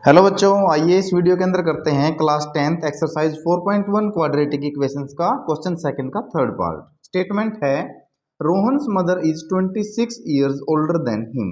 Hello बच्चों, आइए इस वीडियो के अंदर करते हैं class 10th exercise 4.1 quadratic equations का क्वेश्चन सेकंड का थर्ड पार्ट। स्टेटमेंट है Rohan's mother is 26 years older than him.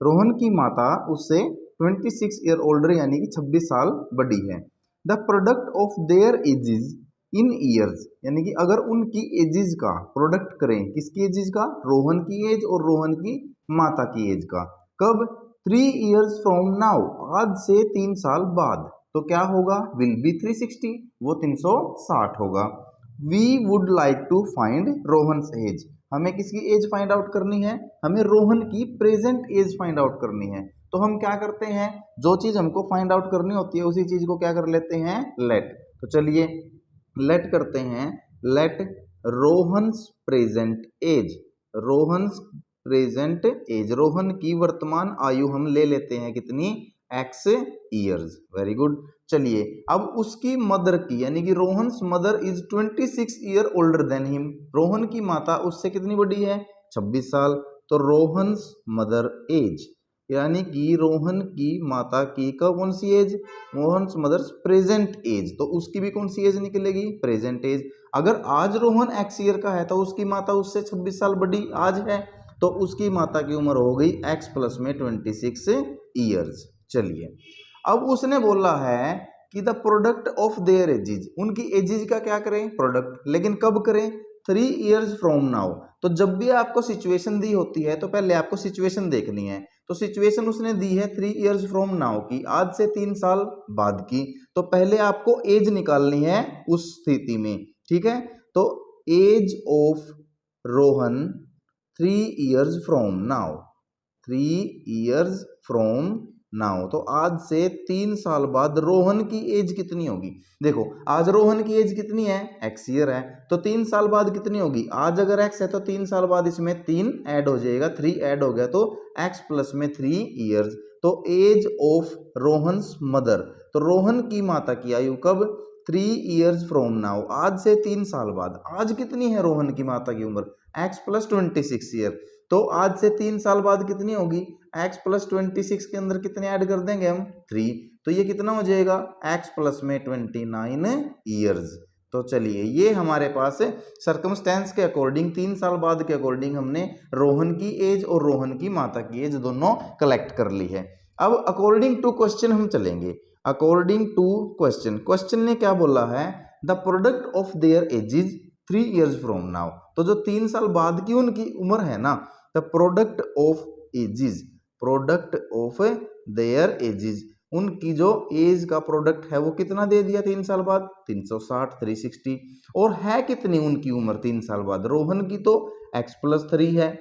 Rohan की माता उससे 26 ईयर ओल्डर यानी कि 26 साल बड़ी है। The product of their edges in years यानी कि अगर उनकी एजेस का प्रोडक्ट करें, किसकी एजेस का? रोहन की एज और रोहन की माता की एज का। कब? 3 years फ्रॉम नाउ, आज से 3 साल बाद। तो क्या होगा? विल बी 360, वो 360 होगा। We would like to find Rohan's age, हमें किसकी एज फाइंड आउट करनी है? हमें रोहन की प्रेजेंट एज फाइंड आउट करनी है। तो हम क्या करते हैं, जो चीज हमको फाइंड आउट करनी होती है उसी चीज को क्या कर लेते हैं? लेट। तो चलिए लेट करते हैं, let Rohan's present age, Rohan's present age, Rohan की वर्तमान आयु हम ले लेते हैं कितनी? x years. Very good. चलिए अब उसकी मदर की यानी कि Rohan's mother is 26 year older than him, Rohan की माता उससे कितनी बड़ी है? 26 साल। तो रोहन्स मदर एज यानी कि रोहन की माता की कौन सी age? Rohan's mother's present age, तो उसकी भी कौन सी एज निकलेगी? Present age. अगर आज रोहन x ईयर का है तो उसकी माता उससे 26 साल बड़ी आज है, तो उसकी माता की उम्र हो गई x प्लस में 26 ईयर्स। चलिए अब उसने बोला है कि the product of there edges, उनकी एजेज का क्या करें? प्रोडक्ट। लेकिन कब करें? 3 years फ्रॉम नाउ। तो जब भी आपको सिचुएशन दी होती है तो पहले आपको सिचुएशन देखनी है। तो सिचुएशन उसने दी है 3 years फ्रॉम नाउ की, आज से 3 साल बाद की। तो पहले आपको एज निकालनी है उस स्थिति में, ठीक है। तो age of Rohan 3 years from now, 3 years from now, तो आज से 3 साल बाद रोहन की एज कितनी होगी? देखो आज रोहन की एज कितनी है? x ईयर है, तो 3 साल बाद कितनी होगी? आज अगर x है तो 3 साल बाद इसमें 3 ऐड हो जाएगा, 3 ऐड हो गया तो x प्लस में 3 ईयर्स। तो एज ऑफ रोहन्स मदर, तो रोहन की माता की आयु कब? 3 years फ्रॉम नाउ, आज से 3 साल बाद। आज कितनी है रोहन की माता की उम्र? x plus 26 year. तो आज से 3 साल बाद कितनी होगी? x प्लस 26 के अंदर कितने ऐड कर देंगे हम? 3। तो ये कितना हो जाएगा? x प्लस में 29 ईयर्स। तो चलिए ये हमारे पास सर्कमस्टेंस के अकॉर्डिंग 3 साल बाद के अकॉर्डिंग हमने रोहन की एज और रोहन की माता की एज दोनों कलेक्ट कर ली है। अब अकॉर्डिंग टू क्वेश्चन हम चलेंगे। अकॉर्डिंग टू क्वेश्चन, क्वेश्चन ने क्या बोला है? The product of their edges 3 years from now, तो जो 3 साल बाद की उनकी उम्र है ना, the product of ages, product of their ages, उनकी जो एज का प्रोडक्ट है वो कितना दे दिया 3 साल बाद? 360, 360। और है कितनी उनकी उम्र 3 साल बाद? रोहन की तो x प्लस 3 है,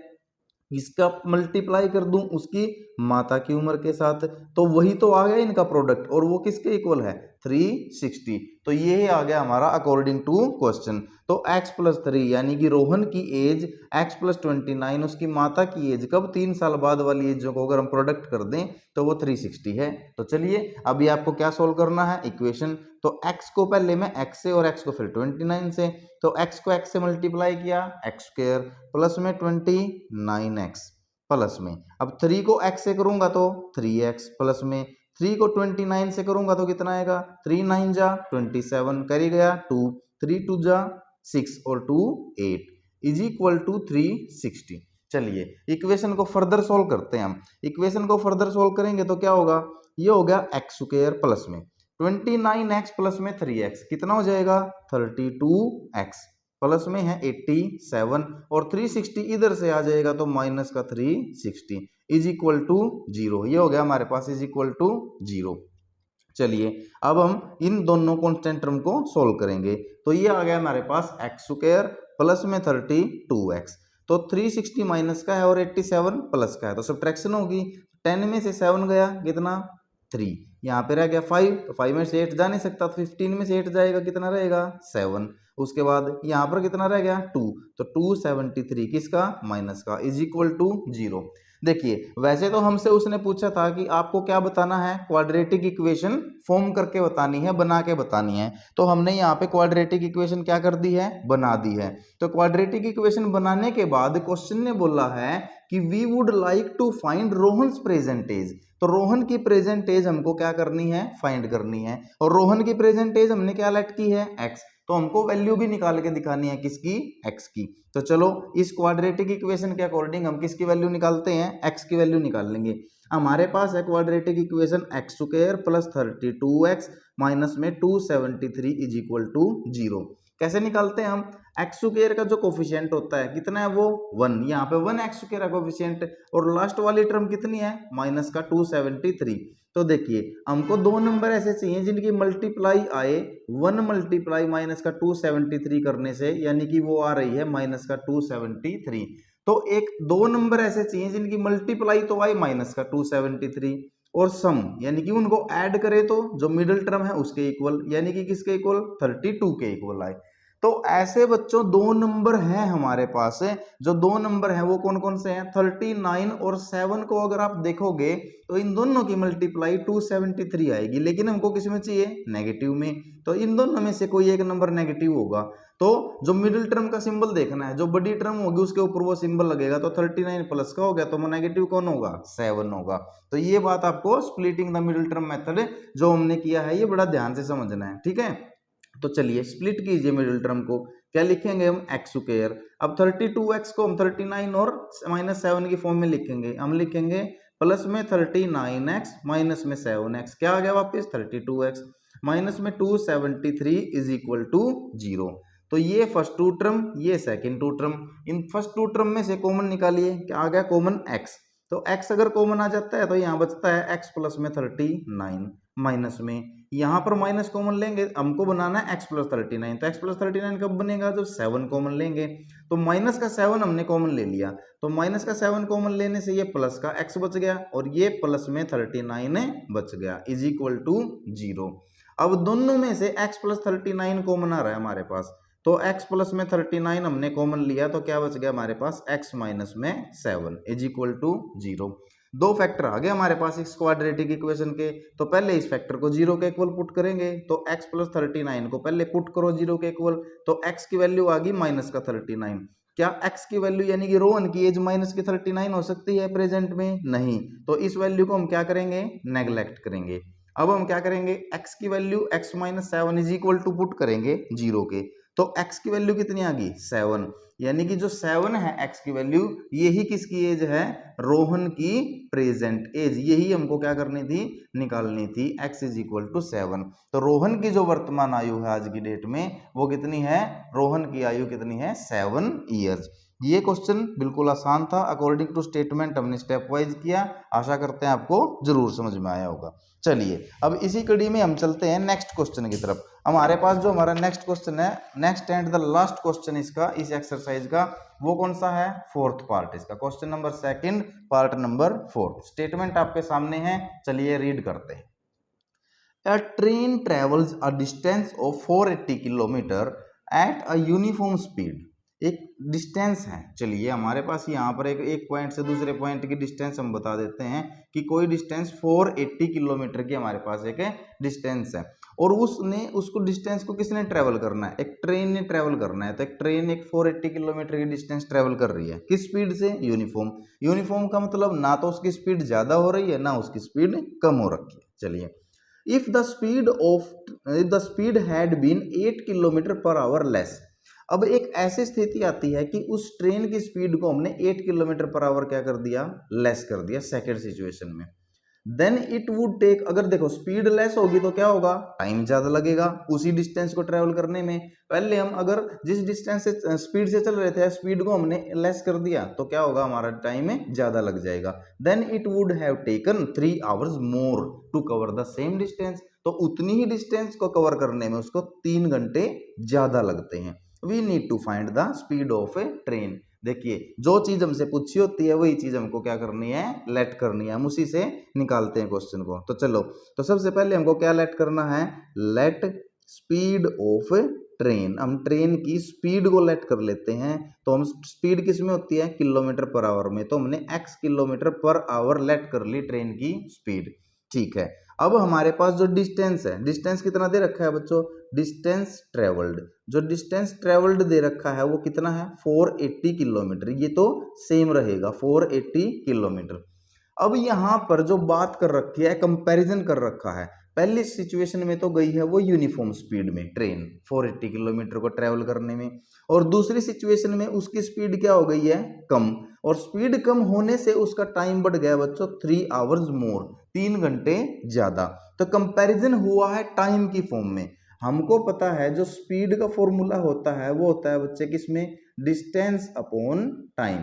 इसका मल्टीप्लाई कर दूं उसकी माता की उम्र के साथ, तो वही तो आ गया इनका प्रोडक्ट, और वो किसके इक्वल है? 360। तो ये आ गया हमारा अकॉर्डिंग टू क्वेश्चन। तो x प्लस 3 यानी कि रोहन की एज x प्लस 29, उसकी माता की एज कब? 3 साल बाद वाली एज को अगर हम प्रोडक्ट कर दें तो वो 360 है। तो चलिए अभी आपको क्या सोल्व करना है? इक्वेशन। तो x को पहले मैं x से और x को फिर 29 से, तो x को x से मल्टीप्लाई किया, एक्स स्क्वायर प्लस में 29x प्लस में, अब 3 को x से करूंगा तो 3x प्लस में 3 को 29 से करूंगा तो कितना आएगा? 3 9 जा 27, करी गया 2, 3 2 जा 6 और 2 8 इज इक्वल टू 360। चलिए इक्वेशन को फर्दर सोल्व करते हैं हम। इक्वेशन को फर्दर सोल्व करेंगे तो क्या होगा? ये हो गया एक्स स्क्वायर प्लस में 29x प्लस में 3x कितना हो जाएगा? 32x प्लस में है 87 और 360 इधर से आ जाएगा तो माइनस का 360 इज इक्वल टू 0। ये हो गया हमारे पास इज इक्वल टू 0। चलिए अब हम इन दोनों कांस्टेंट टर्म को सोल्व करेंगे। तो ये आ गया हमारे पास एक्स स्क्वायर प्लस में 32x, तो 360 माइनस का है और 87 प्लस का है, तो सब्ट्रैक्शन होगी। 10 में से 7 गया कितना? 3। यहाँ पे रह गया 5, तो 5 में से 8 जा नहीं सकता, तो 15 में से 8 जाएगा कितना रहेगा? 7। उसके बाद यहाँ पर कितना रह गया? 2, तो 273 किसका? माइनस का, इज इक्वल टू 0। देखिए वैसे तो हमसे उसने पूछा था कि आपको क्या बताना है, क्वाड्रेटिक इक्वेशन फॉर्म करके बतानी है, बना के बतानी है। तो हमने यहाँ पे क्वाड्रेटिक इक्वेशन क्या कर दी है, बना दी है। तो क्वाड्रेटिक इक्वेशन बनाने के बाद क्वेश्चन ने बोला है कि we would like to find Rohan's present age. तो रोहन की प्रेजेंट एज हमको क्या करनी है, फाइंड करनी है। और रोहन की प्रेजेंट एज हमने क्या लेट की है, एक्स। तो हमको वैल्यू भी निकाल के दिखानी है, किसकी, एक्स की। तो चलो इस क्वाड्रेटिक इक्वेशन के अकॉर्डिंग हम किसकी वैल्यू निकालते हैं, एक्स की वैल्यू निकाल लेंगे। हमारे पास है quadratic equation x square plus 32x minus में 273 इज इक्वल टू 0। कैसे निकालते हैं हम, एक्स स्क्वायर का जो कोफिशिएंट होता है कितना है, वो 1। यहाँ पे 1 एक्स स्क्वायर का कोफिशिएंट, और लास्ट वाली टर्म कितनी है, माइनस का 273। तो देखिए हमको दो नंबर ऐसे चाहिए जिनकी मल्टीप्लाई आए 1 मल्टीप्लाई माइनस का 273 करने से, यानी कि वो आ रही है माइनस का 273। तो एक दो नंबर ऐसे चाहिए जिनकी मल्टीप्लाई तो आए माइनस का 273 और सम, यानी कि उनको ऐड करें तो जो मिडिल टर्म है उसके इक्वल, यानी कि किसके इक्वल, 32 के इक्वल आए। तो ऐसे बच्चों दो नंबर हैं हमारे पास, जो दो नंबर हैं वो कौन कौन से हैं, 39 और 7 को अगर आप देखोगे तो इन दोनों की मल्टीप्लाई 273 आएगी, लेकिन हमको किस में चाहिए, नेगेटिव में। तो इन दोनों में से कोई एक नंबर नेगेटिव होगा। तो जो मिडिल टर्म का सिंबल देखना है, जो बड़ी टर्म होगी उसके ऊपर वो सिंबल लगेगा। तो 39 प्लस का हो गया, तो वो नेगेटिव कौन होगा, 7 होगा। तो ये बात आपको splitting the middle term method जो हमने किया है ये बड़ा ध्यान से समझना है, ठीक है। तो चलिए स्प्लिट कीजिए मिडिल टर्म को, क्या लिखेंगे हम, एक्स स्क्वायर। अब 32x को हम 39 और माइनस 7 की फॉर्म में लिखेंगे, हम लिखेंगे प्लस में 39x माइनस में 7x, क्या आ गया वापस 32x माइनस में 273 इज इक्वल टू 0। तो ये फर्स्ट टू टर्म, ये सेकंड टू टर्म, इन फर्स्ट टू टर्म में से कॉमन निकालिए, क्या आ गया कॉमन, x। तो x अगर कॉमन आ जाता है तो यहाँ बचता है x प्लस में 39 माइनस में, यहाँ पर माइनस कॉमन लेंगे, हमको बनाना है x प्लस 39। तो x प्लस 39 कब बनेगा, जब 7 कॉमन लेंगे। तो माइनस का 7 हमने कॉमन ले लिया, तो माइनस का 7 कॉमन लेने से ये प्लस का x बच गया और ये प्लस में 39 बच गया इज इक्वल टू 0। अब दोनों में से x प्लस 39 कॉमन आ रहा है हमारे पास, तो x प्लस में 39 हमने कॉमन लिया, तो क्या बच गया हमारे पास, x माइनस में 7 इज इक्वल टू 0। दो फैक्टर आ गए हमारे पास इस क्वाड्रेटिक इक्वेशन के। तो पहले इस फैक्टर को 0 के इक्वल पुट करेंगे, तो x प्लस 39 को पहले पुट करो 0 के इक्वल, तो x की वैल्यू आ गई माइनस का 39। क्या x की वैल्यू यानी कि रोहन की एज माइनस की 39 हो सकती है प्रेजेंट में, नहीं। तो इस वैल्यू को हम क्या करेंगे, नेग्लेक्ट करेंगे। अब हम क्या करेंगे, x की value x minus 7 is equal to put करेंगे 0 के, तो x की वैल्यू कितनी आ गई, 7। यानी कि जो 7 है x की वैल्यू, यही किसकी एज है, रोहन की प्रेजेंट एज, यही हमको क्या करनी थी, निकालनी थी, x इज इक्वल टू 7। तो रोहन की जो वर्तमान आयु है आज की डेट में वो कितनी है, रोहन की आयु कितनी है, 7 ईयर्स। ये क्वेश्चन बिल्कुल आसान था, अकॉर्डिंग टू स्टेटमेंट हमने स्टेप वाइज किया, आशा करते हैं आपको जरूर समझ में आया होगा। चलिए अब इसी कड़ी में हम चलते हैं नेक्स्ट क्वेश्चन की तरफ। हमारे पास जो हमारा नेक्स्ट क्वेश्चन है, next and the last question इसका, इस एक्सरसाइज का, वो कौन सा है, फोर्थ पार्ट इसका, question number 2 part number 4। Statement आपके सामने है, चलिए रीड करते हैं। A train travels a distance of 480 kilometre at a uniform speed। एक डिस्टेंस है, चलिए हमारे पास यहाँ पर एक पॉइंट से दूसरे पॉइंट की डिस्टेंस हम बता देते हैं कि कोई डिस्टेंस 480 किलोमीटर की हमारे पास एक डिस्टेंस है, और उसने उसको डिस्टेंस को किसने ट्रेवल करना है, एक ट्रेन ने ट्रेवल करना है। तो एक ट्रेन एक 480 किलोमीटर की डिस्टेंस ट्रेवल कर रही है, किस स्पीड से, यूनिफॉर्म। यूनिफॉर्म का मतलब ना तो उसकी स्पीड ज्यादा हो रही है ना उसकी स्पीड कम हो रखी है। चलिए if the speed had been 8 kilometre per hour less. अब एक ऐसी स्थिति आती है कि उस ट्रेन की स्पीड को हमने 8 किलोमीटर पर आवर क्या कर दिया, लेस कर दिया सेकेंड सिचुएशन में। देन इट वुड टेक, अगर देखो स्पीड लेस होगी तो क्या होगा, टाइम ज्यादा लगेगा उसी डिस्टेंस को ट्रेवल करने में। पहले हम अगर जिस डिस्टेंस से स्पीड से चल रहे थे, स्पीड को हमने लेस कर दिया तो क्या होगा, हमारा टाइम ज्यादा लग जाएगा। Then it would have taken 3 hours more to cover the same distance. तो उतनी ही डिस्टेंस को कवर करने में उसको 3 घंटे ज्यादा लगते हैं। We need to find the speed of a train. देखिए जो चीज हमसे पूछी होती है वही चीज हमको क्या करनी है, लेट करनी है, हम उसी से निकालते हैं क्वेश्चन को। तो चलो, तो सबसे पहले हमको क्या लेट करना है, लेट स्पीड ऑफ ट्रेन, हम ट्रेन की स्पीड को लेट कर लेते हैं। तो हम स्पीड किस में होती है, किलोमीटर पर आवर में, तो हमने x kilometre per hour let कर ली ट्रेन की स्पीड। ठीक है, अब हमारे पास जो डिस्टेंस है, डिस्टेंस कितना दे रखा है बच्चों, डिस्टेंस ट्रेवल्ड, जो डिस्टेंस ट्रेवल्ड दे रखा है वो कितना है 480 किलोमीटर, ये तो सेम रहेगा 480 किलोमीटर। अब यहां पर जो बात कर रखी है, कंपैरिजन कर रखा है, पहली सिचुएशन में तो गई है वो यूनिफॉर्म स्पीड में ट्रेन 480 किलोमीटर को ट्रेवल करने में, और दूसरी सिचुएशन में उसकी स्पीड क्या हो गई है, कम, और स्पीड कम होने से उसका टाइम बढ़ गया बच्चों 3 आवर्स मोर, 3 घंटे ज्यादा। तो कंपैरिजन हुआ है टाइम की फॉर्म में। हमको पता है जो स्पीड का फॉर्मूला होता है वो होता है बच्चे किसमें, distance upon time,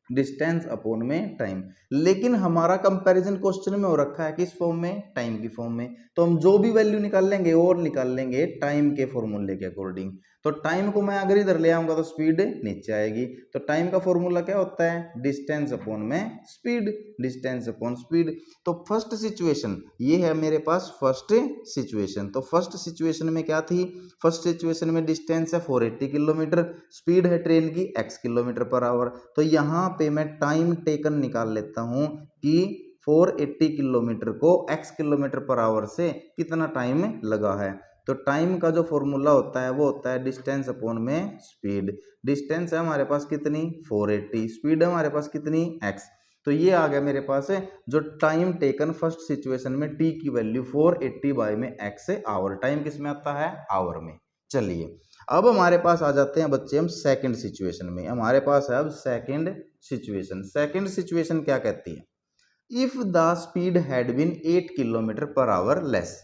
distance upon में टाइम, लेकिन हमारा कंपैरिजन क्वेश्चन में हो रखा है किस फॉर्म में, टाइम की फॉर्म में। तो हम जो भी वैल्यू निकाल लेंगे और निकाल लेंगे टाइम के फॉर्मूले के अकॉर्डिंग। तो टाइम को मैं अगर इधर ले आऊंगा तो स्पीड नीचे आएगी। तो टाइम का फॉर्मूला क्या होता है, डिस्टेंस अपॉन में स्पीड, डिस्टेंस अपॉन स्पीड। तो फर्स्ट सिचुएशन ये है मेरे पास, फर्स्ट सिचुएशन। तो फर्स्ट सिचुएशन में क्या थी, फर्स्ट सिचुएशन में डिस्टेंस है 480 किलोमीटर, स्पीड है ट्रेन की x किलोमीटर पर आवर। तो यहाँ पे मैं टाइम टेकन निकाल लेता हूँ कि 480 किलोमीटर को x किलोमीटर पर आवर से कितना टाइम लगा है। तो टाइम का जो फॉर्मूला होता है वो होता है डिस्टेंस अपॉन में स्पीड। डिस्टेंस है हमारे पास कितनी 480, स्पीड है हमारे पास कितनी x। तो ये आ गया मेरे पास है जो टाइम टेकन फर्स्ट सिचुएशन में t की वैल्यू 480 बाय में x से आवर, टाइम किस में आता है, आवर में। चलिए अब हमारे पास आ जाते हैं बच्चे हम सेकंड सिचुएशन में। हमारे पास है अब सेकंड सिचुएशन। सेकंड सिचुएशन क्या कहती है, if the speed had been 8 kilometre per hour less.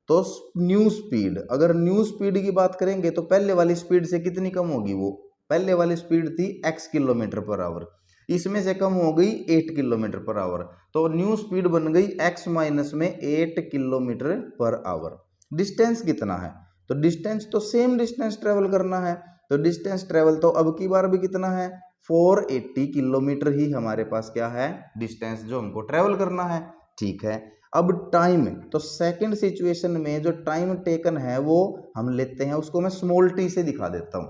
तो न्यू स्पीड, अगर न्यू स्पीड की बात करेंगे तो पहले वाली स्पीड से कितनी कम होगी, वो पहले वाली स्पीड थी x किलोमीटर पर आवर, इसमें से कम हो गई 8 किलोमीटर पर आवर। तो न्यू स्पीड बन गई x माइनस में 8 किलोमीटर पर आवर। डिस्टेंस कितना है, तो डिस्टेंस तो सेम डिस्टेंस ट्रेवल करना है। तो डिस्टेंस ट्रेवल तो अब की बार भी कितना है 480 किलोमीटर ही हमारे पास क्या है, डिस्टेंस जो हमको ट्रेवल करना है। ठीक है, अब टाइम, तो सेकंड सिचुएशन में जो टाइम टेकन है वो हम लेते हैं, उसको मैं स्मॉल टी से दिखा देता हूं।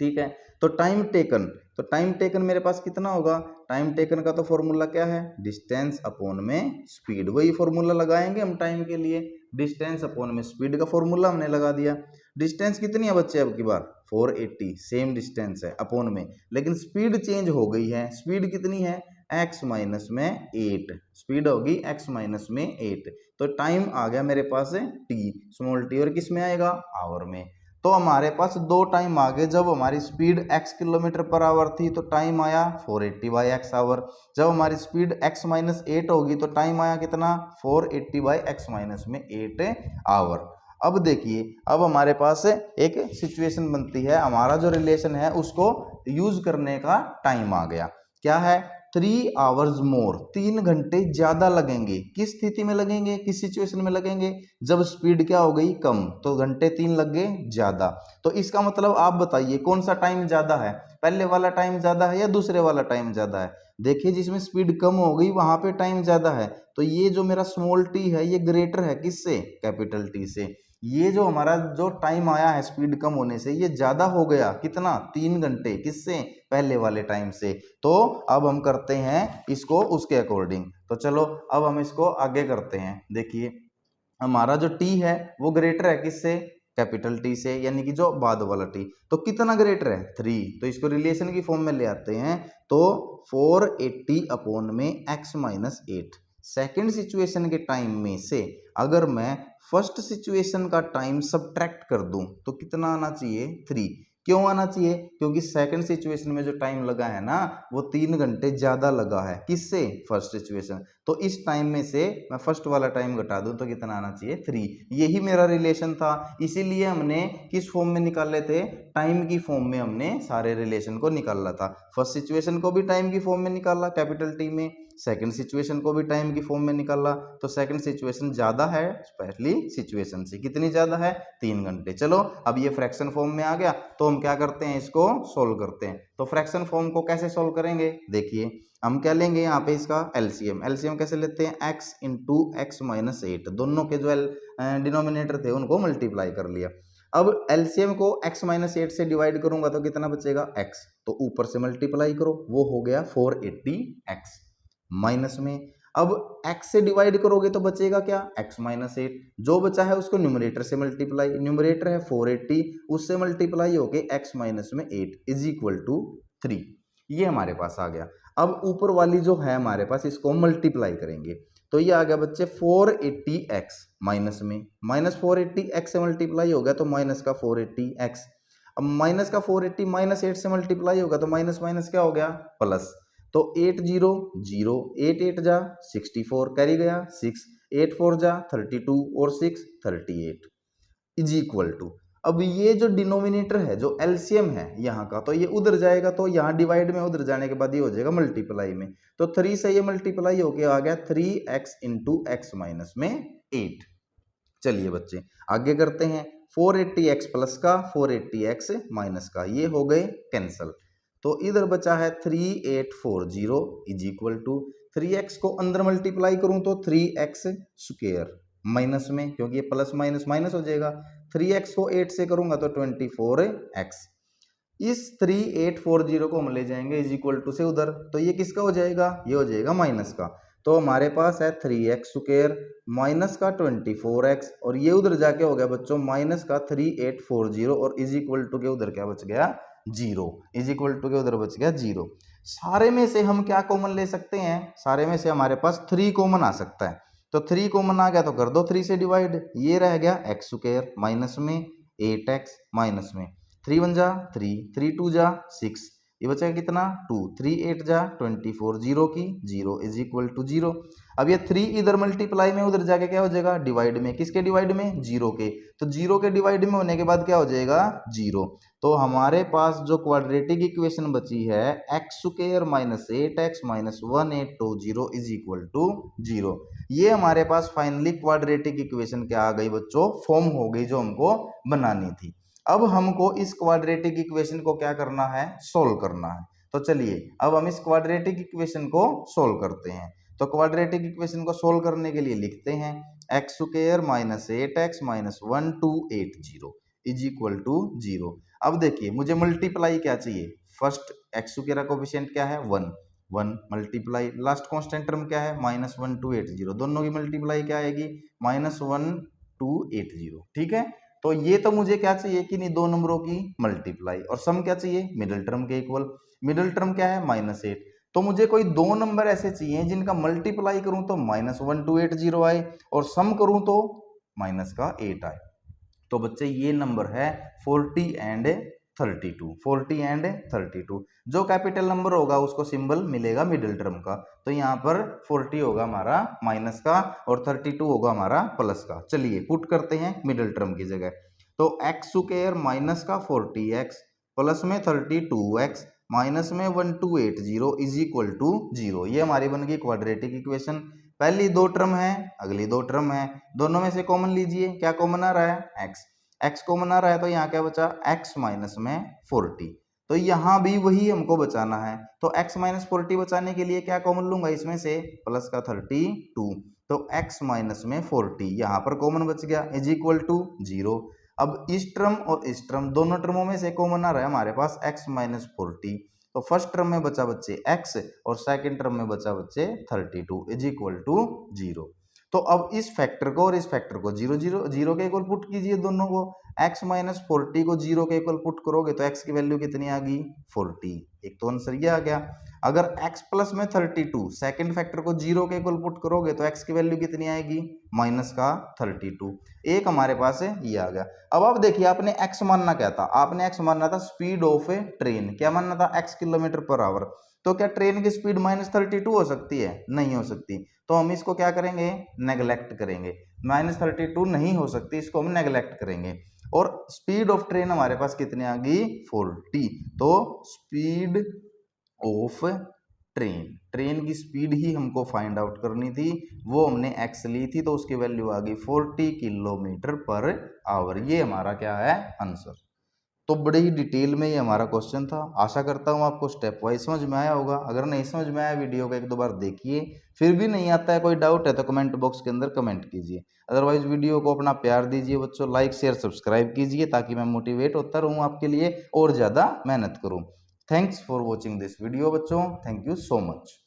ठीक है, तो टाइम टेकन, तो टाइम टेकन मेरे पास कितना होगा, टाइम टेकन का तो फॉर्मूला क्या है, डिस्टेंस अपॉन में स्पीड, वही फॉर्मूला लगाएंगे हम टाइम के लिए, डिस्टेंस अपॉन में स्पीड का फॉर्मूला हमने लगा दिया। डिस्टेंस कितनी है बच्चे अब की बार 480, सेम डिस्टेंस है अपॉन में, लेकिन स्पीड चेंज हो गई है। स्पीड कितनी है x माइनस में 8, स्पीड होगी x माइनस में 8। तो टाइम आ गया मेरे पास t, स्मॉल t, और किस में आएगा, आवर में। तो हमारे पास दो टाइम आ गए, जब हमारी speed x kilometre per our थी तो टाइम आया 480 बाई एक्स आवर, जब हमारी स्पीड x माइनस 8 होगी तो टाइम आया कितना 480 बाई एक्स माइनस में 8 आवर। अब देखिए, अब हमारे पास एक सिचुएशन बनती है, हमारा जो रिलेशन है उसको यूज करने का टाइम आ गया, क्या है 3 आवर्स मोर, 3 घंटे ज्यादा लगेंगे। किस स्थिति में लगेंगे, किस सिचुएशन में लगेंगे, जब स्पीड क्या हो गई कम, तो घंटे 3 लग गए ज्यादा। तो इसका मतलब आप बताइए कौन सा टाइम ज्यादा है, पहले वाला टाइम ज्यादा है या दूसरे वाला टाइम ज्यादा है। देखिए जिसमें स्पीड कम हो गई वहां पे टाइम ज्यादा है, तो ये जो मेरा स्मॉल टी है ये ग्रेटर है किससे, कैपिटल टी से। ये जो हमारा जो टाइम आया है स्पीड कम होने से ये ज्यादा हो गया, कितना 3 घंटे, किससे, पहले वाले टाइम से। तो अब हम करते हैं इसको उसके अकॉर्डिंग। तो चलो अब हम इसको आगे करते हैं। देखिए हमारा जो टी है वो ग्रेटर है किससे, कैपिटल टी से, यानी कि जो बाद वाला टी। तो कितना ग्रेटर है 3, तो इसको रिलेशन की फॉर्म में ले आते हैं। तो 480 अपॉन में x माइनस 8, सेकेंड सिचुएशन के टाइम में से अगर मैं फर्स्ट सिचुएशन का टाइम सब्ट्रैक्ट कर दूं तो कितना आना चाहिए 3। क्यों आना चाहिए, क्योंकि सेकंड सिचुएशन में जो टाइम लगा है ना वो 3 घंटे ज्यादा लगा है, किससे, फर्स्ट सिचुएशन। तो इस टाइम में से मैं फर्स्ट वाला टाइम घटा दूं तो कितना आना चाहिए 3। यही मेरा रिलेशन था, इसीलिए हमने किस फॉर्म में निकाले थे, टाइम की फॉर्म में हमने सारे रिलेशन को निकाला था। फर्स्ट सिचुएशन को भी टाइम की फॉर्म में निकाला कैपिटल टी में, सेकंड सिचुएशन को भी टाइम की फॉर्म में निकाला। तो सेकंड सिचुएशन ज्यादा है पहली सिचुएशन से, कितनी ज्यादा है 3 घंटे। चलो अब ये फ्रैक्शन फॉर्म में आ गया, तो हम क्या करते हैं इसको सोल्व करते हैं। तो फ्रैक्शन फॉर्म को कैसे सोल्व करेंगे, देखिए हम क्या लेंगे यहाँ पे इसका एलसीएम। एलसीएम कैसे लेते हैं, x इंटू एक्स माइनस 8, दोनों के जो डिनोमिनेटर थे उनको मल्टीप्लाई कर लिया। अब एलसीएम को x माइनस 8 से डिवाइड करूंगा तो कितना बचेगा x, तो ऊपर से मल्टीप्लाई करो, वो हो गया 480x माइनस में। अब x से डिवाइड करोगे तो बचेगा क्या, x माइनस 8, जो बचा है उसको न्यूमरेटर से मल्टीप्लाई, न्यूमरेटर है 480, उससे मल्टीप्लाई होके x माइनस में 8 इज इक्वल टू 3, ये हमारे पास आ गया। अब ऊपर वाली जो है हमारे पास इसको मल्टीप्लाई करेंगे तो ये आ गया बच्चे 480x माइनस में, माइनस 480x से मल्टीप्लाई हो गया तो माइनस का 480x, अब माइनस का 480 माइनस 8 से मल्टीप्लाई होगा तो माइनस माइनस क्या हो गया प्लस, तो 8 0 0, 8 8 जा 64 कैरी गया 6, 8 4 जा 32 और 6 38 इज इक्वल टू, अब ये जो डिनोमिनेटर है जो एलसीएम है यहाँ का, तो ये उधर जाएगा तो यहाँ डिवाइड में उधर जाने के बाद ये हो जाएगा मल्टीप्लाई में, तो 3 से ये मल्टीप्लाई होके आ गया 3x इंटू एक्स माइनस में 8। चलिए बच्चे आगे करते हैं, 480x प्लस का 480x माइनस का ये हो गए कैंसल, तो इधर बचा है 3840 इज इक्वल टू 3x को अंदर मल्टीप्लाई करूं तो 3x स्क्वायर माइनस में, क्योंकि ये प्लस माइनस माइनस हो जाएगा, 3x को 8 से करूंगा तो 24x, इस 3840 को हम ले जाएंगे इज इक्वल टू से उधर, तो ये किसका हो जाएगा, ये हो जाएगा माइनस का, तो हमारे पास है 3x स्क्वायर माइनस का 24x और ये उधर जाके हो गया बच्चों माइनस का 3840 और इज इक्वल टू के उधर क्या बच गया 0, इज इक्वल टू के उधर बच गया 0। सारे में से हम क्या कॉमन ले सकते हैं, सारे में से हमारे पास 3 कॉमन आ सकता है, तो 3 कॉमन आ गया तो कर दो 3 से डिवाइड, ये रह गया x स्क्वायर माइनस में 8x माइनस में 3 1 जा 3, 3 2 जा 6, ये बचेगा कितना 2, 3 8 जा 24 0 की 0 इज इक्वल टू 0। अब ये 3 इधर मल्टीप्लाई में उधर जाके क्या हो जाएगा डिवाइड में, किसके डिवाइड में 0 के, तो 0 के डिवाइड में होने के बाद क्या हो जाएगा 0, तो हमारे पास जो क्वाड्रेटिक इक्वेशन बची है x square minus 8x minus 1820 is equal to 0, ये हमारे पास फाइनली क्वाड्रेटिक इक्वेशन क्या आ गई बच्चों, फॉर्म हो गई जो हमको बनानी थी। अब हमको इस क्वाड्रेटिक इक्वेशन को क्या करना है, सोल्व करना है, तो चलिए अब हम इस क्वाड्रेटिक इक्वेशन को सोल्व करते हैं। तो क्वाड्रेटिक इक्वेशन को सोल्व करने के लिए लिखते हैं x square minus 8x minus 1280 is equal to 0। अब देखिए मुझे मल्टीप्लाई क्या चाहिए, फर्स्ट x स्क्वायर का कोफिशिएंट क्या है 1 1 मल्टीप्लाई लास्ट कांस्टेंट टर्म क्या है माइनस 1280, दोनों की मल्टीप्लाई क्या आएगी माइनस 1280, ठीक है। तो ये तो मुझे क्या चाहिए कि नहीं दो नंबरों की मल्टीप्लाई, और सम क्या चाहिए मिडिल टर्म के इक्वल, मिडिल टर्म क्या है -8, तो मुझे कोई दो नंबर ऐसे चाहिए जिनका मल्टीप्लाई करूं तो -1280 आए और सम करूं तो माइनस का 8 आए। तो बच्चे ये नंबर है 40 एंड 32, 40 एंड 32, जो कैपिटल नंबर होगा उसको सिंबल मिलेगा मिडिल टर्म का, तो यहाँ पर 40 होगा हमारा माइनस का और 32 होगा हमारा प्लस का। चलिए पुट करते हैं मिडिल टर्म की जगह, तो x स्क्वायर माइनस का 40x प्लस में 32x माइनस में 1280 इज इक्वल टू 0, ये हमारी बन गई क्वाड्रेटिक इक्वेशन। पहली दो टर्म है अगली दो टर्म है, दोनों में से कॉमन लीजिए, क्या कॉमन आ रहा है x कॉमन आ रहा है, तो यहाँ क्या बचा x माइनस में 40, तो यहाँ भी वही हमको बचाना है, तो x माइनस 40 बचाने के लिए क्या कॉमन लूंगा इसमें से प्लस का 32, तो x माइनस में 40 यहाँ पर कॉमन बच गया इज इक्वल टू 0। अब इस टर्म और इस टर्म दोनों टर्मों में से कॉमन आ रहा है हमारे पास x माइनस 40, तो फर्स्ट टर्म में बचा बच्चे x और सेकंड टर्म में बचा बच्चे 32 इज इक्वल टू 0। तो अब इस फैक्टर को और इस फैक्टर को 0 0 0 के इक्वल पुट कीजिए दोनों को, x माइनस 40 को 0 के इक्वल पुट करोगे तो x की वैल्यू कितनी आ गई 40, एक तो आंसर ये आ गया। अगर x प्लस में 32 सेकंड फैक्टर को 0 के इक्वल पुट करोगे तो x की वैल्यू कितनी आएगी माइनस का 32, एक हमारे पास है ये आ गया। अब आप देखिए आपने x मानना क्या था, आपने x मानना था स्पीड ऑफ ए ट्रेन, क्या मानना था x किलोमीटर पर आवर, तो क्या ट्रेन की स्पीड -32 हो सकती है, नहीं हो सकती, तो हम इसको क्या करेंगे नेगलेक्ट करेंगे, -32 नहीं हो सकती, इसको हम नेगलेक्ट करेंगे, और स्पीड ऑफ ट्रेन हमारे पास कितनी आ गई 40, तो स्पीड ऑफ ट्रेन, ट्रेन की स्पीड ही हमको फाइंड आउट करनी थी, वो हमने x ली थी तो उसकी वैल्यू आ गई 40 किलोमीटर पर आवर, ये हमारा क्या है आंसर। तो बड़े ही डिटेल में ये हमारा क्वेश्चन था। आशा करता हूँ आपको स्टेप वाइज समझ में आया होगा। अगर नहीं समझ में आया वीडियो को एक दो बार देखिए, फिर भी नहीं आता है, कोई डाउट है तो कमेंट बॉक्स के अंदर कमेंट कीजिए। अदरवाइज वीडियो को अपना प्यार दीजिए बच्चों, लाइक शेयर सब्सक्राइब कीजिए ताकि मैं मोटिवेट होता रहूँ आपके लिए और ज़्यादा मेहनत करूँ। Thanks for watching this video बच्चों, थैंक यू सो मच।